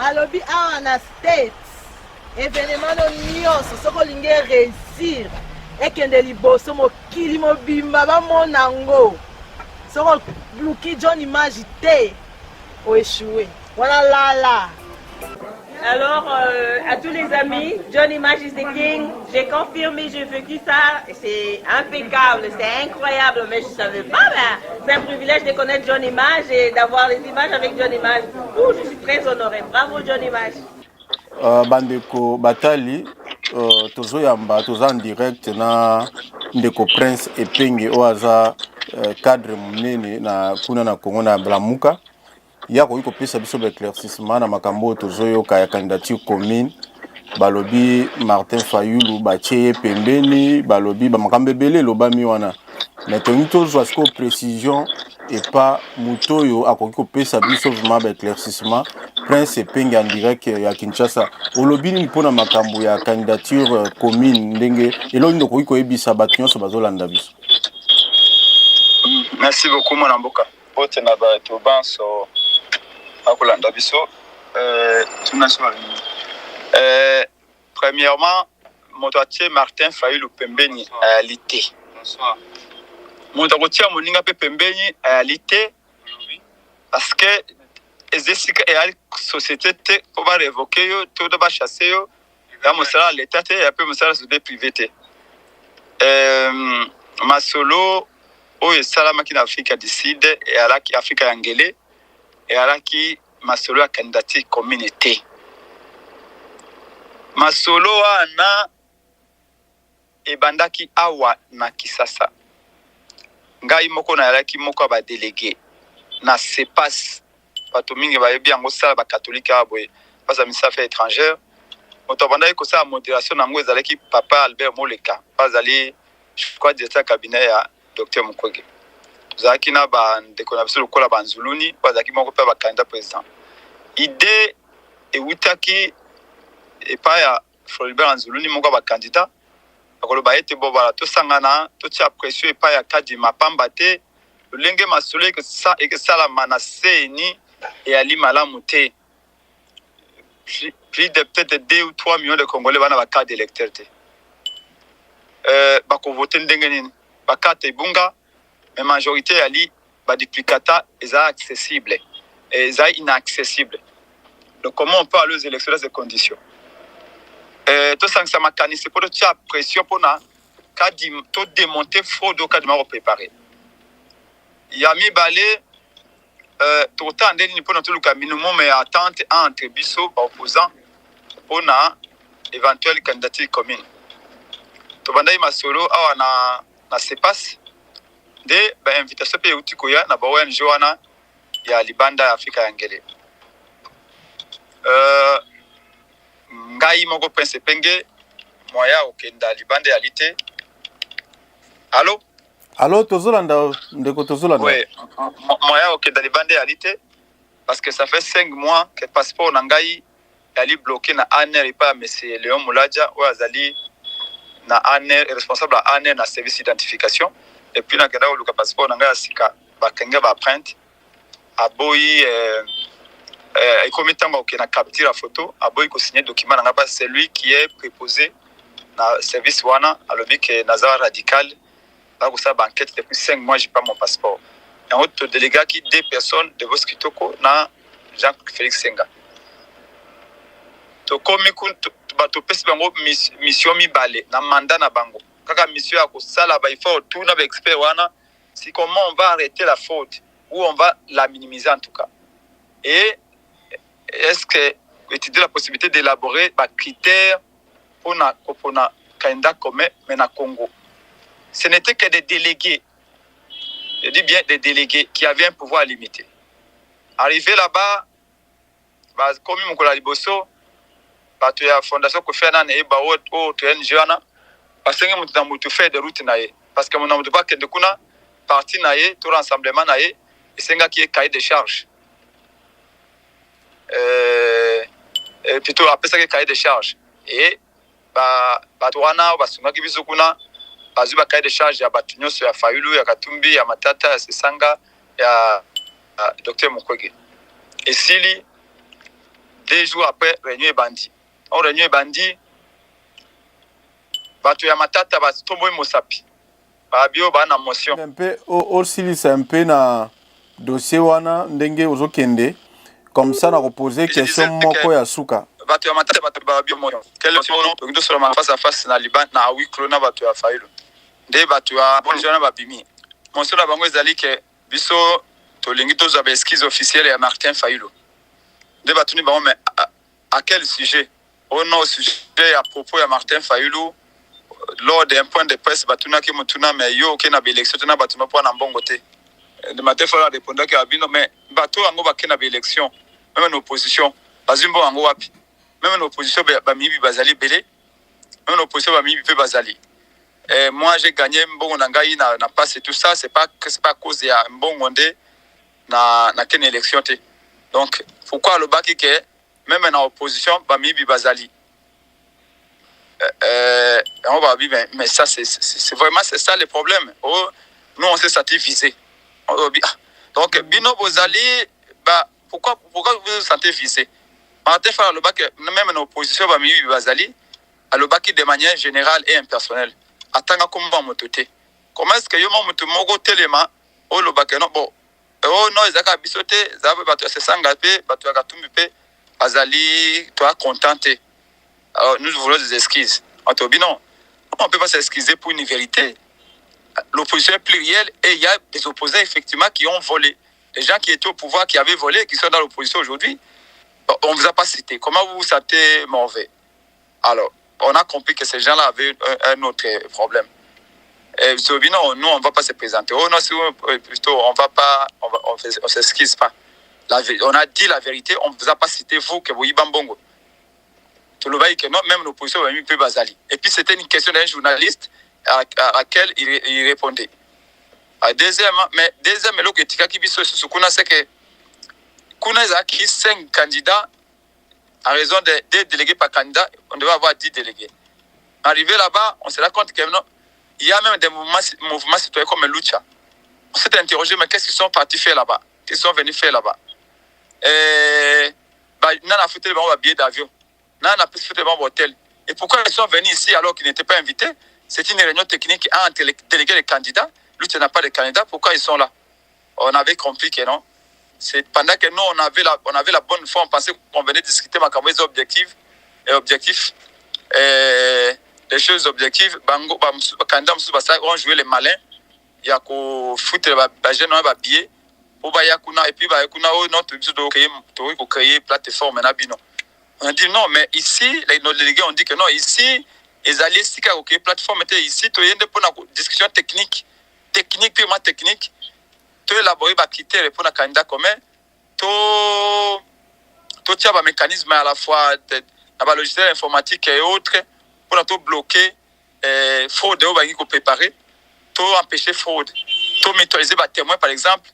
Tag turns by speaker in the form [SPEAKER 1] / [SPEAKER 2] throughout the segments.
[SPEAKER 1] balobi awa na States événement no nyonso soko linge réussir ekende liboso mokili mobimba bamona ngo soko luki John Image te oéchoué wana lala.
[SPEAKER 2] Alors, à tous les amis, John Image is the king. J'ai confirmé, j'ai vécu ça. C'est impeccable, c'est incroyable. Mais je ne savais pas, c'est un privilège de connaître John Image et d'avoir les images avec John Image. Ouh, je suis très honorée. Bravo, John Image.
[SPEAKER 3] Bandeko Batali, tozoyamba, toza en direct na Ndeko Prince Epenge oaza cadre munene na kuna na Congo na Blamuka. Yako yuko pesa biso éclaircissement na makambo tozoyoka ya candidature commune balobi Martin Fayulu batie pembeni balobi ba makambe belé lobami wana mais tonito zo asko précision et pas mutoyo akoki ko pesa biso vraiment éclaircissement Prince Epenge en direct ya Kinshasa olobi ni pona makambo ya candidature commune ndenge elo ndoko ko ebisa bato nyonso bazolanda biso.
[SPEAKER 4] Merci beaucoup mon amboka pote na bato banso akolanda biso premièrement moto atie Martin Fayulu pembeni réalité. Bonsoir. Moto akotia moninga pe pembeni réalité parce que ezesika et société te pour ba révoquer yo tout ba chasser yo la mosala l'état te ya pe mosala société privée te masolo oyo esalamaki na Afrika du Sud et alaki Afrika ya ngele et alaki masolo ya candidature communauté masolo wana ebandaki awa na Kisasa ngai moko na alaki moko ba délégué na CEPAS bato mingi bayebi yango sala ba catholique aboye basa misafa étrangère moto bandaki ko sa modération nango ezalaki papa Albert Moleka bazali je crois directeur cabinet ya Docteur Mukwege zaki na ba ndeko na biso lokola banzuluni bazaki moko pe ba candidat président idée et witaki et pas ya Floribert Nzuluni moko ba candidat akolo ba ete bo bala to sangana to tia pression et pas ya kadi mapamba te lenge masole que ça et que ça la manaseni et ali malamu te plus de peut-être 2 ou 3 millions de Congolais bana ba carte d'électeur te ba ko voter ndenge nini ba carte bunga mais majorité ali ba duplicata est accessible et est inaccessible. Donc comment on peut aller aux élections dans ces conditions? Tout ça ça m'a canissé pour la pression pour na kadi to démonter fraude au cadre préparé. Il y a mis balé tout temps ndeni pour notre cas minimum mais attente entre biso opposants pour na éventuelle candidature commune. To bandai masolo awa na CEPAS de ba invitation pe utikoya na ba ONG wana ya libanda ya Afrika ya ngele. Ngai moko Prince Epenge moya okenda libanda ya lite. Allô?
[SPEAKER 3] Allô tozolanda ndeko tozolanda.
[SPEAKER 4] Oui, moya okenda libanda ya lite parce que ça fait 5 mois que passeport na ngai ali bloqué na ANR et pas monsieur Léon Mouladia ou azali na ANR responsable à ANR na service d'identification et puis na kenda le passeport na ngai asika ba kenga ba print aboyi et comme temps que na capture la photo aboyi ko signer document na ngaba c'est lui qui est préposé na service wana alobi que Nazar radical là ko ça banquette depuis 5 mois j'ai pas mon passeport et on te délégué qui 2 personnes de Bosco Kitoko na Jean-Félix Senga to komi kuntu bato pesi bango mission mibale na mandat na bango kaka mission ya ko sala ba il faut tout na expert wana si comment on va arrêter la faute ou on va la minimiser en tout cas. Et est-ce que étudier la possibilité d'élaborer des critères pour na candidat commun mais na Congo. Ce n'était que des délégués. Je dis bien des délégués qui avaient un pouvoir limité. Arrivé là-bas, comme mon collègue Liboso, bato ya fondation ko faire na eba o to NG wana parce que mutu na mutu fait de route na ye parce que mon mutu pas que de kuna parti na ye tout rassemblement na ye esenga qui est cahier de charge plutôt après ça que cahier de charge et bato wana basunga ki biso kuna bazu ba cahier de charge ya bato nyonso ya Fayulu ya Katumbi ya Matata ya Sesanga ya Docteur Mukwege et sili 2 jours après réunion ebandi on réunion ebandi bato ya matata batomboyi mosapi babio bana motion
[SPEAKER 3] un peu osilisa un peu na dossier wana ndenge ozokende comme ça na reposer question moko ya suka
[SPEAKER 4] bato ya matata bato babio moyo quelle option donc sur ma face à face na Liban na oui clona bato ya failo nde bato ya bonjona babimi motion na bango ezali ke biso tolingi tozwa ba esquisse officielle ya Martin Fayulu nde bato ni bango mais à quel sujet au non sujet à propos ya Martin Fayulu lors d'un point de presse batuna ki mutuna mais yo ke na élection tena batuma po na mbongo te de Martin Fayulu répondre que abino mais bato yango ba ke na élection même en opposition bazimbo yango wapi même en opposition ba mibi bazali belé même en opposition ba mibi pe bazali moi j'ai gagné mbongo na ngai na passe et tout ça c'est pas à cause ya mbongo ndé na ken élection te donc pourquoi le baki que même en opposition ba mibi bazali on va vivre mais ça c'est vraiment c'est ça le problème nous on s'est senti visé donc bino bozali bah pourquoi vous vous sentez visé Martin Fayulu le baki même en opposition ba mibi bazali le baki de manière générale et impersonnelle atanga komba motote comment est-ce que yo moto moko telema o lo baki non bon non ezaka bisote zabe bato se sanga pe bato ya tumbi pe azali toi contenté. Alors, nous voulons des excuses. On ne peut pas s'excuser pour une vérité. L'opposition est plurielle et il y a des opposants effectivement qui ont volé. Les gens qui étaient au pouvoir, qui avaient volé, qui sont dans l'opposition aujourd'hui, on ne vous a pas cité. Comment vous vous sentez mauvais? Alors, on a compris que ces gens-là avaient un autre problème. Et non, nous, on ne va pas se présenter. Oh non, plutôt, on va pas, on s'excuse pas. On a dit la vérité, on ne vous a pas cité, vous, que vous y bambongo. Tout le monde que non, même l'opposition va mieux bazali. Et puis c'était une question d'un journaliste à laquelle il répondait. Deuxième, le que qui biso c'est que kuna zaki 5 candidats en raison de 2 délégués par candidat, on devait avoir 10 délégués. Arrivé là-bas, on se rend compte que non, il y a même des mouvements citoyens comme Lucha. On s'est interrogé, mais qu'est-ce qu'ils sont partis faire là-bas? Qu'est-ce qu'ils sont venus faire là-bas? On a foutu le billet d'avion. On a pu faire des hôtels. Et pourquoi ils sont venus ici alors qu'ils n'étaient pas invités? C'est une réunion technique entre les délégués et les candidats. Lui, tu n'as pas de candidats. Pourquoi ils sont là? On avait compris que non. C'est pendant que nous, on avait la bonne foi, on pensait qu'on venait discuter des objectifs et les choses objectives. Les candidats ont joué les malins. Il y a qu'au foot, les jeunes ont billets. Et puis, on a créé une plateforme. On a dit non, mais ici, nos délégués ont dit que non, ici, les alliés, si la plateforme était ici, tu as une discussion technique, purement technique, tu as élaboré des critères pour un candidat commun, tu as un mécanisme à la fois de logiciel informatique et autres pour bloquer fraude ou préparer, tu empêcher fraude, tu mutualiser des témoins par exemple,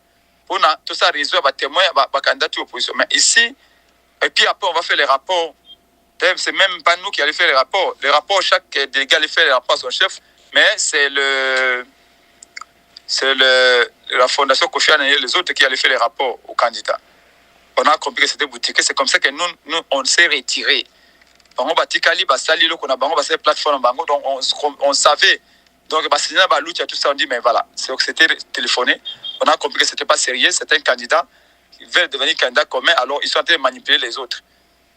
[SPEAKER 4] pour tout ça résoudre des témoins des candidats de l'opposition. Mais ici, et puis après, on va faire les rapports. C'est même pas nous qui allons faire les rapports. Les rapports, chaque délégué allait faire les rapports à son chef, mais c'est la fondation Kofi Annan et les autres qui allaient faire les rapports aux candidats. On a compris que c'était boutique. C'est comme ça que nous on s'est retirés. Donc, on savait. Donc, tout ça, on dit, mais voilà, c'était téléphoné. On a compris que c'était pas sérieux. C'était un candidat qui veut devenir candidat commun, alors ils sont en train de manipuler les autres.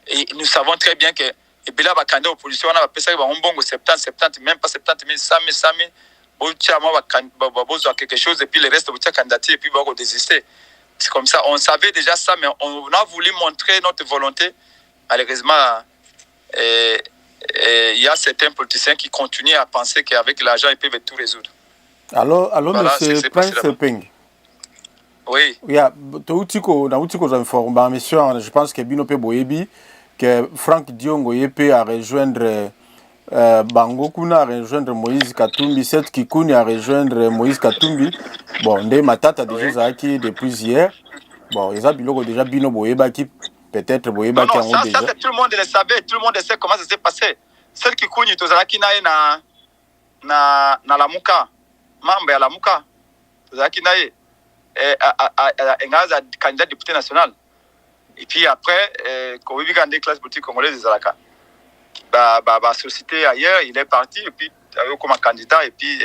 [SPEAKER 4] Et nous savons très bien que et puis là, le candidat opposition, on a fait ça, on a 70, même pas 70 000, 100 000, 100 000. On a quelque chose, et puis le reste, on a candidaté, et puis on a désisté. C'est comme ça, on savait déjà ça, mais on a voulu montrer notre volonté. Malheureusement, il y a certains politiciens qui continuent à penser qu'avec l'argent, ils peuvent tout résoudre.
[SPEAKER 3] Alors voilà,
[SPEAKER 4] monsieur
[SPEAKER 3] Prince Peng.
[SPEAKER 4] Oui.
[SPEAKER 3] Yeah, je pense que Bino Pe Boyebi, que Franck Diongo Yepe a rejoindre Bango Kuna, a rejoindre Moïse Katumbi, Seth Kikouni a rejoindre Moïse Katumbi. Bon, Nde Matata déjà acquis depuis hier. Bon, ils ont déjà Bino Boyeba qui peut-être Boyeba qui
[SPEAKER 4] a déjà. Ça, tout le monde le savait, tout le monde sait comment ça s'est passé. Seth Kikouni, Tozaraki Nae na la Muka, membre à la Muka, Tozaraki Nae. Un candidat député national. Et puis après, quand il y a des classes politiques congolaises, société ailleurs, il est parti, et puis comme un candidat, et puis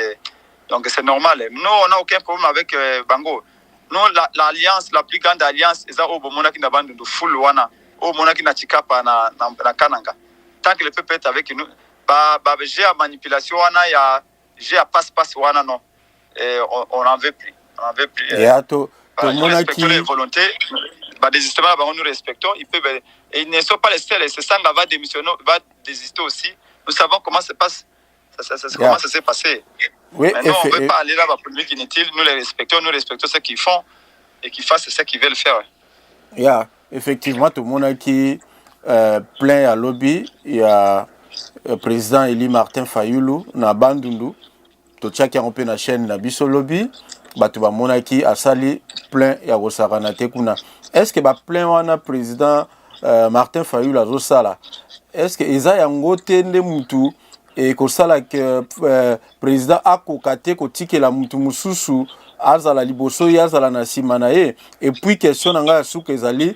[SPEAKER 4] donc c'est normal. Nous, on n'a aucun problème avec Bango. Nous, l'alliance, la plus grande alliance, c'est au moment qui n'a pas de full wana, au moment qui n'a pas na Kananga. Tant que le peuple est avec nous, j'ai à manipulation wana, j'ai à passe-passe wana, non. On n'en veut plus. On n'en veut plus. Nous respectons les volontés. Désistement, nous respectons. Ils ne sont pas les seuls. C'est ça, va démissionner, va désister aussi. Nous savons comment ça passe. Comment ça s'est passé.
[SPEAKER 3] Oui,
[SPEAKER 4] mais nous, on ne veut pas aller là-bas pour lui inutile. Nous les respectons. Nous respectons ce qu'ils font et qu'ils fassent ce qu'ils veulent faire.
[SPEAKER 3] Effectivement, tout le monde qui plein à lobby. Il y a le président Eli Martin Fayulu, na Bandundu. Tout ça qui a rompu la chaîne na biso lobby. Batu ba monaki asali plein ya rosarana tekuna. Est-ce que ba plein wana président Martin Fayulu azosala? Est-ce que eza yango tende mutu et ko sala que président akokate ko tikela mutu mususu azala liboso ya azala na sima na ye? Et puis question nanga suka ezali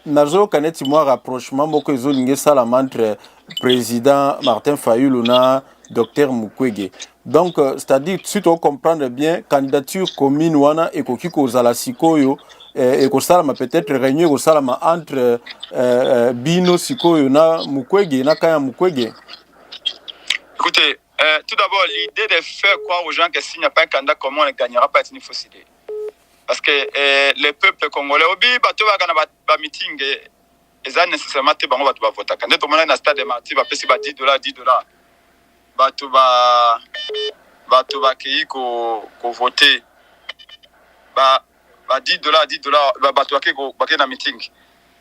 [SPEAKER 3] nazo kaneti moi rapprochement moko ezolinge sala entre président Martin Fayulu na Dr Mukwege. Donc, c'est-à-dire, si tu comprends bien, candidature commune wana et koki kozala sikoyo et kosalama peut-être réunion kosalama entre Bino sikoyo na Mukwege na kaya Mukwege.
[SPEAKER 4] Écoutez, tout d'abord, l'idée de faire croire aux gens que s'il n'y a pas un candidat commun, on ne gagnera pas, c'est une fausse idée. Parce que le peuple congolais, obi bato ba kana ba meeting eza nécessairement te bango bato ba voter. Quand on est dans stade de Marty, ba pesi ba $10, $10. Bato ba kei ko voter ba $10 bato ba kei na meeting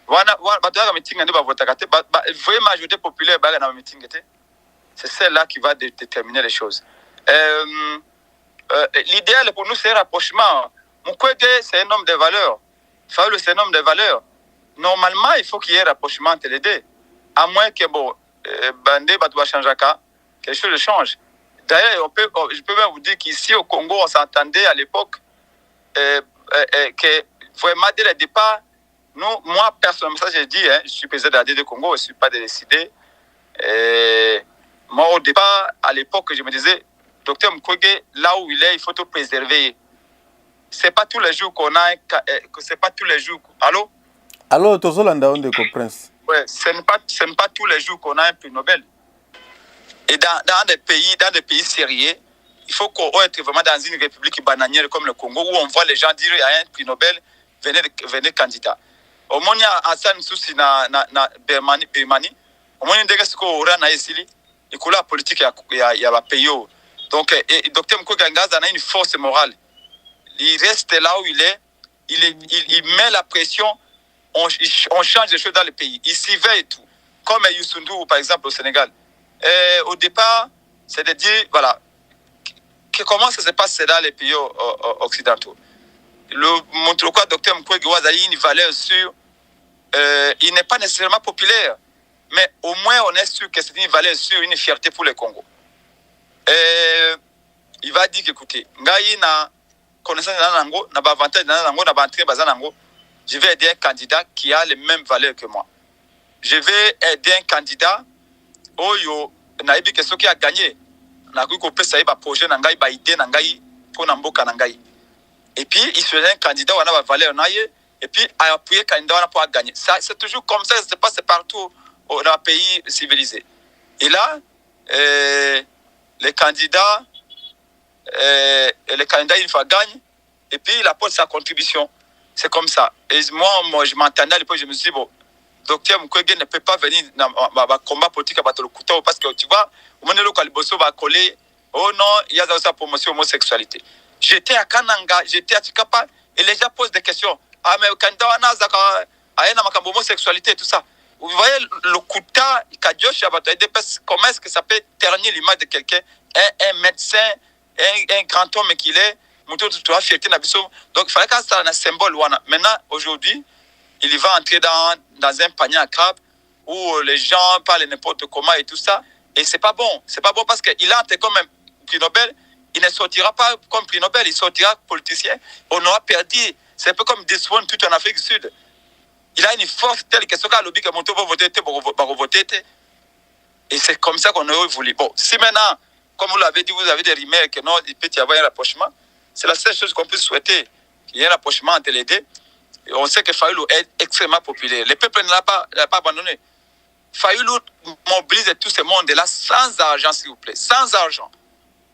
[SPEAKER 4] wana bato ya meeting ande ba voter kate ba vraie majorité populaire ba na meeting était c'est celle-là qui va déterminer les choses. L'idéal pour nous c'est un rapprochement. Mukwege c'est un homme de valeur, Fayulu c'est un homme de valeur. Normalement il faut qu'il y ait un rapprochement entre les deux, à moins que bon bande bato ba changer quelque chose change. D'ailleurs, je peux même vous dire qu'ici au Congo, on s'entendait à l'époque que vraiment dès le départ, moi personnellement, ça j'ai dit, je suis président de la DD Congo, je ne suis pas décidé. Moi au départ, à l'époque, je me disais, docteur Mukwege, là où il est, il faut tout préserver. C'est pas tous les jours qu'on a, c'est pas tous les jours. Allô?
[SPEAKER 3] Allô, Tozolanda, on de Prince.
[SPEAKER 4] Ouais, ce n'est pas tous les jours qu'on a un prix Nobel. Et dans des pays sérieux, il faut qu'on soit vraiment dans une république bananière comme le Congo où on voit les gens dire il y a un prix Nobel, venez candidat. Au moins, il y a un souci na Birmanie. Au moins, il y a ce qu'on a ici. Et que la politique, il y a un pays. Donc, Dr Mukwege a une force morale. Il reste là où il est. Il met la pression. On change les choses dans le pays. Il s'y veille et tout. Comme Youssou N'Dour, par exemple, au Sénégal. Au départ, c'est de dire, voilà, comment ça se passe dans les pays occidentaux. Le quoi Dr Mukwege a une valeur sûre, il n'est pas nécessairement populaire, mais au moins on est sûr que c'est une valeur sûre, une fierté pour le Congo. Il va dire qu'écoutez, na connaissance nanango, na ba avantage nanango, na ba entrée bazanango, je vais aider un candidat qui a les mêmes valeurs que moi. Je vais aider un candidat oyo naibi que ce qui a gagné na ko pesa ba projet na ngai ba idée na ngai pour na mboka na ngai. Et puis il se un candidat on a ba valeur na ye et puis a appuyer candidat on a pour gagner. Ça c'est toujours comme ça se passe partout dans un pays civilisé. Et là les candidats il faut gagner et puis il apporte sa contribution. C'est comme ça. Et moi je m'entendais à l'époque, je me suis dit bon, Docteur Mukwege ne peut pas venir dans le combat politique à battre le couteau parce que tu vois, au moment où le va coller, oh non, il y a sa promotion homosexualité. J'étais à Kananga, j'étais à Tikapa et les gens posent des questions. Ah, mais quand on a une homosexualité et tout ça. Vous voyez le couteau, comment est-ce que ça peut ternir l'image de quelqu'un, un médecin, un grand homme qu'il est, donc il fallait que ça ait un symbole. Maintenant, aujourd'hui, il va entrer dans un panier à crabes où les gens parlent n'importe comment et tout ça. Et c'est pas bon. C'est pas bon parce qu'il entre comme un prix Nobel. Il ne sortira pas comme prix Nobel. Il sortira politicien. On aura perdu. C'est un peu comme Desmond tout en Afrique du Sud. Il a une force telle que ce cas lobby que monto va voter, et c'est comme ça qu'on aurait voulu. Bon, si maintenant, comme vous l'avez dit, vous avez des rumeurs que non, il peut y avoir un rapprochement, c'est la seule chose qu'on peut souhaiter, qu'il y ait un rapprochement entre les deux. Et on sait que Fayulu est extrêmement populaire. Le peuple ne l'a pas abandonné. Fayulu mobilise tout ce monde-là sans argent, s'il vous plaît, sans argent.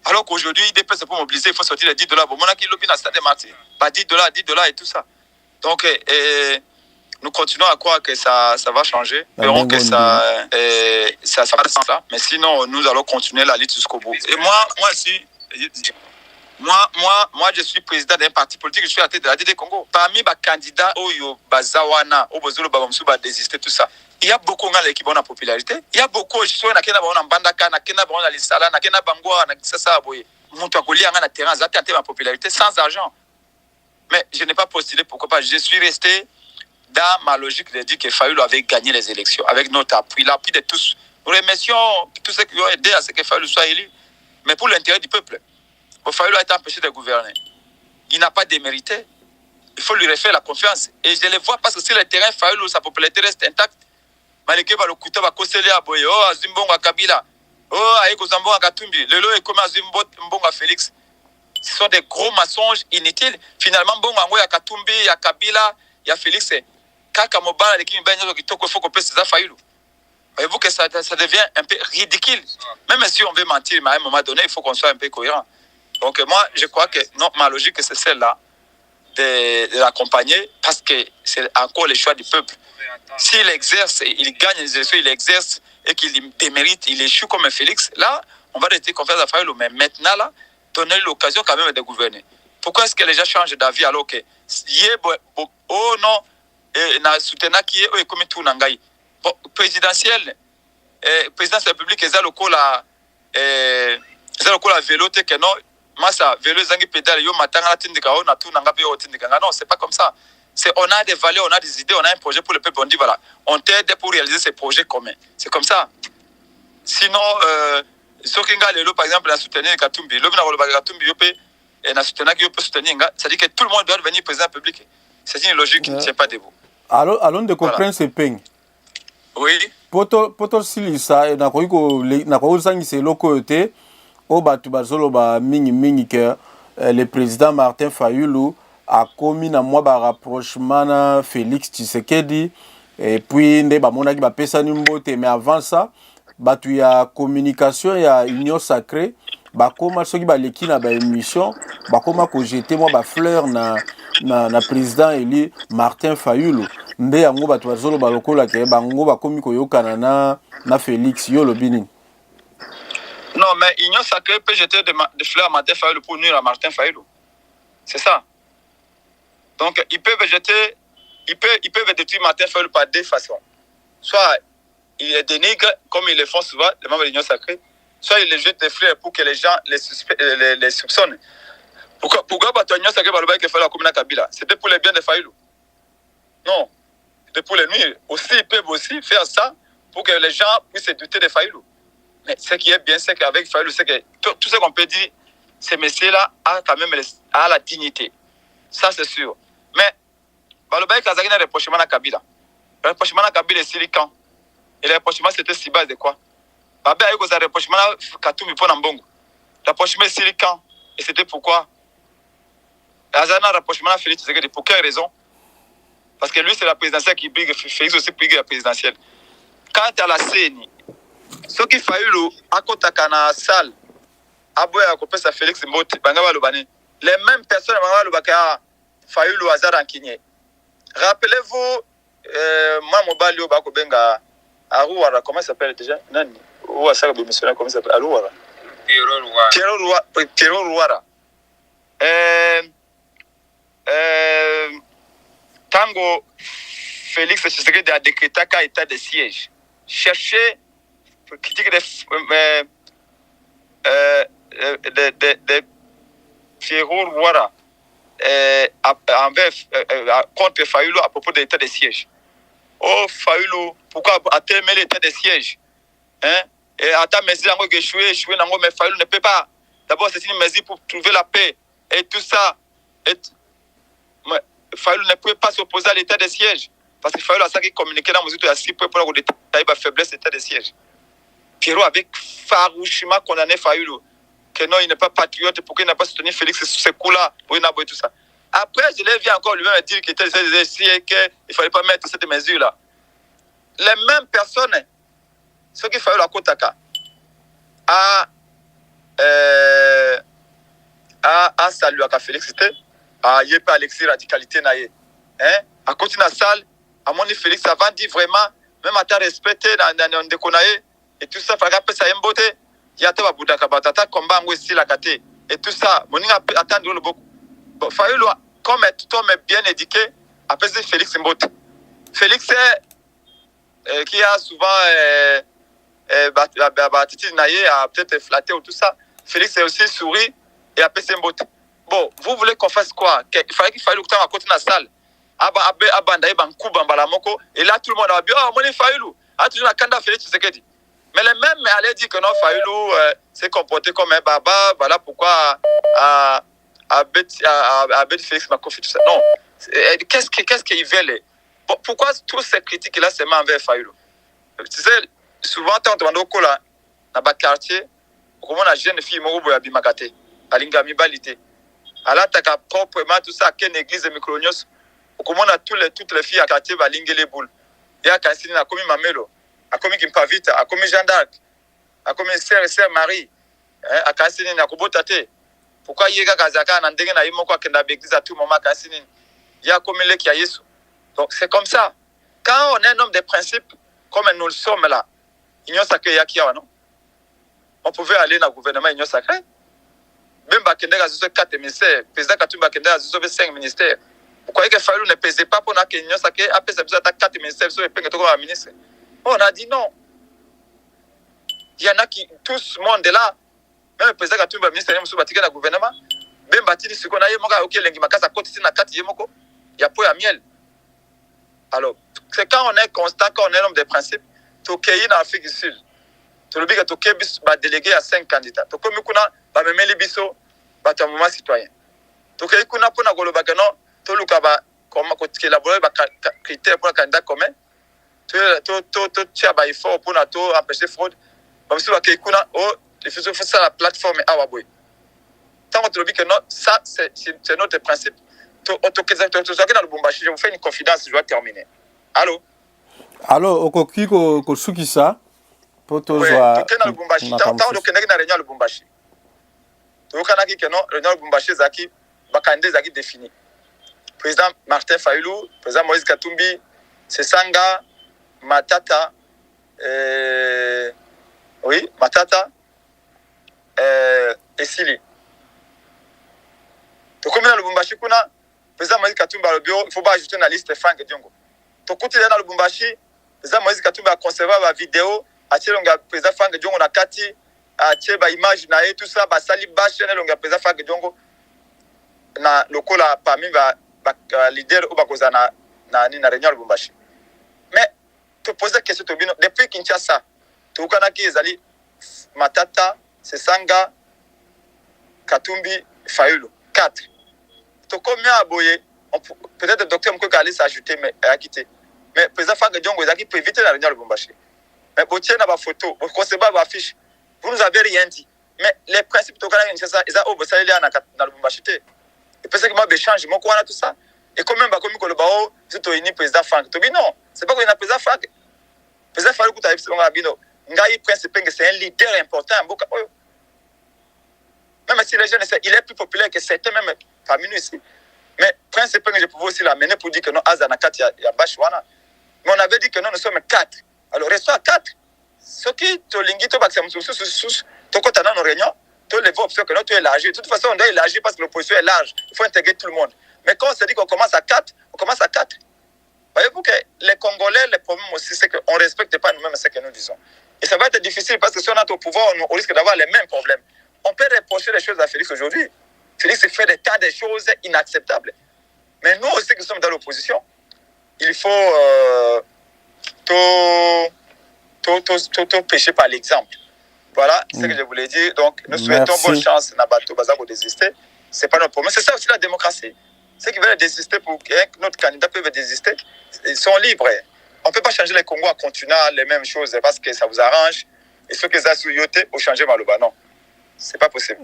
[SPEAKER 4] Alors qu'aujourd'hui, IDP, c'est pour mobiliser, il faut sortir les $10. Bon, mon qui lobby dans le stade de Martyrs, pas $10 et tout ça. Donc, nous continuons à croire que ça va changer. Espérons que ça va dans ce sens-là. Mais sinon, nous allons continuer la lutte jusqu'au bout. Et moi, je suis président d'un parti politique, je suis à la tête de la DD Congo. Parmi les candidats, Bazawana, Obozolo, Babamsou, désister, tout ça. Il y a beaucoup de gens qui ont la popularité. Il y a beaucoup de gens qui ont la bandaka, qui ont la lissala, qui ont la bangwa, qui ont la boye. Moutouakouli a un terrain, ça a la popularité sans argent. Mais je n'ai pas postulé, pourquoi pas. Je suis resté dans ma logique de dire que Fayulu avait gagné les élections avec notre appui, l'appui de tous. Nous remercions tous ceux qui ont aidé à ce que Fayulu soit élu. Mais pour l'intérêt du peuple, Fayulu a été empêché de gouverner. Il n'a pas démérité. Il faut lui refaire la confiance. Et je le vois parce que sur le terrain, Fayulu, sa popularité reste intacte. Malgré que Balukuta va kosele à Boye, oh, Azimbonga Kabila, oh, Aeko Zambonga Katumbi, le lot est comme Azimbonga Félix. Ce sont des gros mensonges inutiles. Finalement, Bonga ya Katumbi, ya Kabila, ya Félix, Kaka Mobala, l'équipe Benyo, qui toko faut couper ses Fayulu. Voyez-vous que ça devient un peu ridicule. Même si on veut mentir, mais à un moment donné, il faut qu'on soit un peu cohérent. Donc moi, je crois que non, ma logique, c'est celle-là, de l'accompagner, parce que c'est encore le choix du peuple. S'il exerce, il gagne les élections, il exerce, et qu'il démérite, il échoue comme un Félix, là, on va rester confiance à Fayulu. Mais maintenant, là, donner l'occasion quand même de gouverner. Pourquoi est-ce que les gens changent d'avis alors que oh non, na soutena qui est comme tout nangai. Bon, présidentiel, président de la République, ils ont le la vélo, que non, massa vélo zangi pédale yo matanga na tindika o na tout nanga bio tindika. Non, c'est pas comme ça. On a des valeurs, on a des idées, on a un projet pour le peuple. On dit voilà, on t'aide pour réaliser ces projets communs. C'est comme ça. Sinon, Sokinga Lelo, par exemple, a soutenu Katumbi. L'homme n'a Katumbi, il a soutenu soutenir. C'est-à-dire que tout le monde doit devenir président public. C'est une logique qui ne tient pas debout.
[SPEAKER 3] Alors, de comprendre ce peigne.
[SPEAKER 4] Oui.
[SPEAKER 3] Poto silisa na ko sangi se loko yote o batu bazolo ba mingi que le président Martin Fayulu a commis na moi ba rapprochement na Félix Tshisekedi et puis nde ba monaki ba pesa nimbote. Mais avant ça batu ya communication ya union sacrée ba koma soki ba leki na ba émission ba koma ko jeter moi ba fleur na président élu Martin Fayulu nde yango batu bazolo ba lokola ke bango ba komi ko yokana na Félix yo lobini.
[SPEAKER 4] Non, mais union sacrée peut jeter des fleurs à Martin Fayulu pour nuire à Martin Fayulu. C'est ça. Donc ils peuvent détruire Martin Fayulu par deux façons. Soit ils les dénigrent comme ils le font souvent les membres de l'union sacrée, soit ils les jettent des fleurs pour que les gens les soupçonnent. Pourquoi l'union sacrée va le faire la commune Kabila? C'était pour le bien de Fayulu. Non, c'était pour les nuire. Aussi, ils peuvent aussi faire ça pour que les gens puissent se douter de Fayulu. Mais ce qui est bien, c'est qu'avec Fayulu, c'est que tout ce qu'on peut dire, ces messieurs-là a quand même la dignité. Ça, c'est sûr. Mais, Balobaï Kazaki n'a reprochement à Kabila. Le reprochement à Kabila est silican. Et le reprochement, c'était si base de quoi? Babé a eu un reprochement à Katoumi pour Nambongo. Le reprochement est silican. Et c'était pourquoi? Azana rapprochement à Félix Tshisekedi. Pour quelle raison? Parce que lui, c'est la présidentielle qui brigue. Félix aussi brigue la présidentielle. Quand à la CENI, ce qui Fayulu, à côté de la salle, Aboya a coupé sa Félix Mbote, Bangaba Lobani. Les mêmes personnes, Bangaba Lobaka, Fayulu Azar Ankiné. Rappelez-vous, moi, Mobalio Bakobenga, Arouara, comment ça s'appelle déjà? Nani? Ou Asaka Bémissionnaire, comment ça s'appelle? Arouara. Kero Rouara. Tango Félix Tshisekedi a décrété qu'à état de siège. Chercher critique de Pierrot Rouara contre Fayulu à propos de l'état de siège. Oh Fayulu, pourquoi a-t-il mis l'état de siège? Hein? Et à ta mesure, échoué, mais Fayulu ne peut pas. D'abord, c'est une mesure pour trouver la paix. Et tout ça. Fayulu ne peut pas s'opposer à l'état de siège. parce qu'il fallait ça qui communiquait dans mesure de la cible pour détailler la faiblesse état de siège. Pierrot avait farouchement condamné Fayulu, que non, il n'est pas patriote, pourquoi il n'a pas soutenu Félix ce coup-là, pour il n'a pas tout ça. Après, je l'ai vu encore lui-même dire qu'il ne fallait pas mettre cette mesure-là. Les mêmes personnes, ceux qui faisaient la Kotaka, à saluer à Félix, c'était à Yépa Alexis radicalité naïe. À côté de la salle, à mon Félix avant dit vraiment, même à ta respecté dans le déconaïe, et tout ça, il fallait ça une beauté. Il y a un boudaka batata, combat aussi la kate. Et tout ça, mon attendre le beaucoup. Bon, Fayulu, comme tout homme est bien éduqué, après c'est Félix Mbote. Félix, qui a souvent Titi Naye a peut-être flatté ou tout ça. Félix est aussi souri et après c'est Mbote. Bon, vous voulez qu'on fasse quoi? Il fallait qu'il faille le temps à côté de la salle. Et là, tout le monde a dit, oh, mon Fayulu. Ah, toujours la candidat Félix Tshisekedi. Mais les mêmes allaient dire que non, Fayulu s'est comporté comme un baba. Voilà pourquoi Félix m'a confié tout ça. Non. Qu'est-ce qu'ils veulent? Bon, pourquoi toutes ces critiques-là se mettent envers Fayulu? Tu sais, souvent, quand on demande au cola, dans le quartier, comment la jeune fille m'a dit Makate, Alingami Balite. Alors, tu as proprement tout ça, qu'une église de Micronios, comment on a toutes les filles à quartier, Balingue les boules. Et à Kansini, à commis Mamelo, à commis Kimpavita, à commis Jeanne d'Arc, à commis Sœur Marie, à Kansini, à Kubotate. Pourquoi il y a Kazaka, Nandeng, à Imoko, à l'église à tout moment, à Kansini, il y a commis les qui a Yesu. Donc, c'est comme ça. Quand on est un homme de principe, comme nous le sommes là, Union sacrée, il y a qui non? On pouvait aller dans le gouvernement Union sacrée. Même Bakende a 4 ministères, le président Katumba Bakende a 5 ministères. Pourquoi que Fayulu ne pesait pas pour que l'Union sacrée a 4 ministères sur les pays comme ministre? On a dit non. Il y en a qui, tout ce monde est là, même le président Katumba ministre de le gouvernement, même Batini, ce qu'on a eu, ok, l'Engimakasa, côté de la carte, il y a pas de miel. Alors, c'est quand on est constant, quand on est un homme de principe, tu es dans l'Afrique du Sud. Tu le dis que tu es délégué à 5 candidats. Tu es même les biso, tu es un moment citoyen. Tu es pour la Golobagano, tu es élaboré des critères pour le candidat commun. Tu as effort pour empêcher fraude. Même si il faut ça la plateforme Awaboy. Tant que tu le dis que non, ça, c'est notre principe. Je vous fais une confidence, je dois terminer. Allô?
[SPEAKER 3] Allô, okoki kosukisa po tozwa
[SPEAKER 4] na Lubumbashi. Tant que tu es na réunion Lubumbashi. Tu as que non, réunion Lubumbashi zaki bakande zaki défini. Président Martin Fayulu, président Moïse Katumbi, Sesanga, Matata, oui, Matata, et Sili. Tu as na Lubumbashi kuna président Moïse Katumbi au bureau, il faut pas ajouter la liste Franck Diongo. Tu côté dans le Lubumbashi, président Moïse Katumbi a conservé la vidéo, a tiré le président Franck Diongo na kati, a tiré la image na et tout ça, ba sali bash le président Franck Diongo na local parmi ba leader ou ba koza na réunion Lubumbashi. Mais tu poses la question depuis Kinshasa, tu kana ki ezali Matata, Sesanga, Katumbi, Fayulu, 4. Tu combien à boyer? Peut-être le docteur Mouko allait s'ajouter, mais a quitté. Mais le président Franck Diongo peut éviter la réunion de Lubumbashi. Mais vous tenez ma photo, vous ne connaissez pas ma fiche. Vous nous avez rien dit. Mais les principes de Kinshasa, ils ont obéi à Lubumbashi. Et parce que moi, je change, moi, tout ça. Et quand même, comme le bao, c'est le président Franck. Tu dis non, c'est pas qu'il y a un président Franck. Le président Franck, tu as dit non. Ngaï Principe, c'est un leader important. Même si les jeunes, il est plus populaire que certains, même parmi nous ici. Mais Principe, je pouvais aussi l'amener pour dire que non, Azanakat, il y a Bachwana. Mais on avait dit que non, nous sommes 4. Alors, restons à 4. Ce qui te lingui, tu vas tu as dans nos réunions, tu les vois, que non, tu es élargi. De toute façon, on doit élargir parce que l'opposition est large. Il faut intégrer tout le monde. Mais quand on se dit qu'on commence à 4, on commence à 4. Voyez-vous que les Congolais, le problème aussi, c'est qu'on ne respecte pas nous-mêmes ce que nous disons. Et ça va être difficile parce que si on est au pouvoir, on risque d'avoir les mêmes problèmes. On peut reprocher les choses à Félix aujourd'hui. Félix fait des tas de choses inacceptables. Mais nous aussi qui sommes dans l'opposition, il faut tout pécher par l'exemple. Voilà ce que je voulais dire. Donc, nous souhaitons bonne chance à Bato Bazar pour désister. Ce n'est pas notre problème. C'est ça aussi la démocratie. Ceux qui veulent désister pour que notre candidat peut désister, ils sont libres. On ne peut pas changer les Congos en continuant les mêmes choses parce que ça vous arrange. Et ceux qui ont souyoté pour changer Maloba, non. C'est pas possible.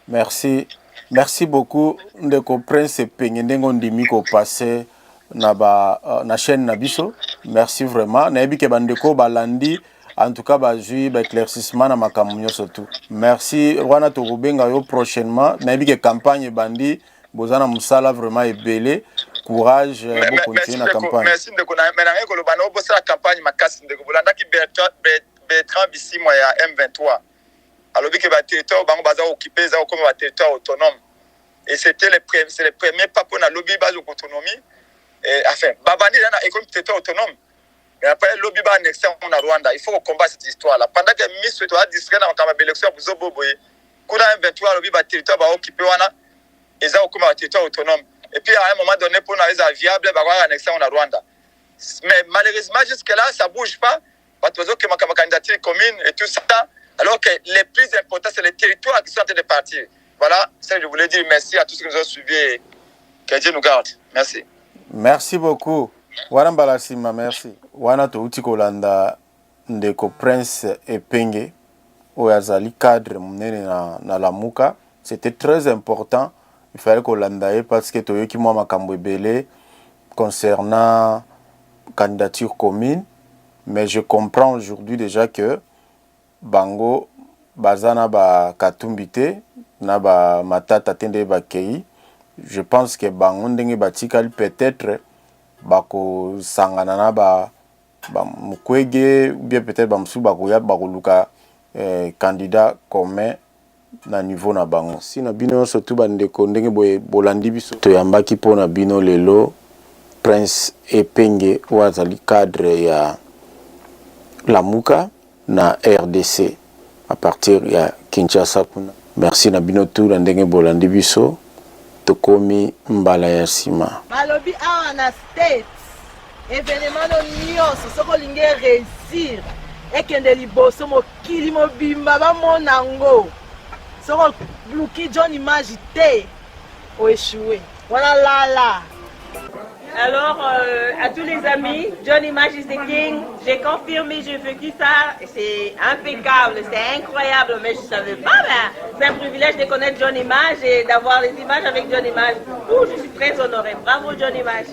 [SPEAKER 3] Merci. Merci beaucoup. Ndeko Prince Epenge ndengo ndimi ko passer na chaîne Nabiso. Merci vraiment. Na yebi ke bandeko balandi en tout cas bazui ba éclaircissement na makambo surtout. Merci wana to rubenga yo prochainement. Na yebi ke campagne bandi bozana musala vraiment ebele. Courage pour continuer la campagne.
[SPEAKER 4] Merci ndeko na menanga ko lobana obosa la campagne makasi ndeko bolanda ki Bertrand Bisimwa ya M23. Alors que le territoire est occupé comme un territoire autonome. Et c'était les premiers pas pour la lobby base autonomie. Enfin, Babani est comme territoire autonome. Mais après, le lobby base annexé en Rwanda. Il faut qu'on combatte cette histoire-là. Pendant que Miss Souhaito a discret dans la élection pour Zoboboye, quand M23 lobby base territoire occupé, ils ont comme un territoire autonome. Et puis à un moment donné, pour nous viable, ils vont annexer en Rwanda. Mais malheureusement, jusque-là, ça ne bouge pas. Parce que ma candidature commune et tout ça. Alors que les plus importants, c'est les territoires qui sont en train de partir. Voilà, ça je voulais dire merci à tous ceux qui nous ont suivis. Que Dieu nous garde. Merci.
[SPEAKER 3] Merci beaucoup. Warambala Sima, merci. Wana to uti kolanda ndeko Prince Epenge oyazali cadre munene na Lamuka. C'était très important. Il fallait kolanda parce que toyoki mwa makambo ebele concernant candidature commune. Mais je comprends aujourd'hui déjà que bango bazana ba katumbite na ba matata tende ba kei. Je pense que bango ndenge batikali peut-être bako sangana na ba mukwege ou bien peut-être ba musu bako ya bakoluka candidat commun na niveau na bango. Si na bino surtout bandeko ndenge boye bolandi biso to yambaki pona bino lelo Prince Epenge wazali cadre ya Lamuka na RDC à partir ya Kinshasa kuna. Merci na bino tout na ndenge bolandi biso tokomi mbala ya sima.
[SPEAKER 1] Malobi awa na States événement nyonso soko linge réussir ekende liboso mokili mobimba bamona ngo soko Luki John Image te o échoué. Voilà là.
[SPEAKER 2] Alors, à tous les amis, John Image is the king. J'ai confirmé, j'ai vécu ça. C'est impeccable, c'est incroyable, mais je ne savais pas. C'est un privilège de connaître John Image et d'avoir les images avec John Image. Je suis très honorée. Bravo, John Image.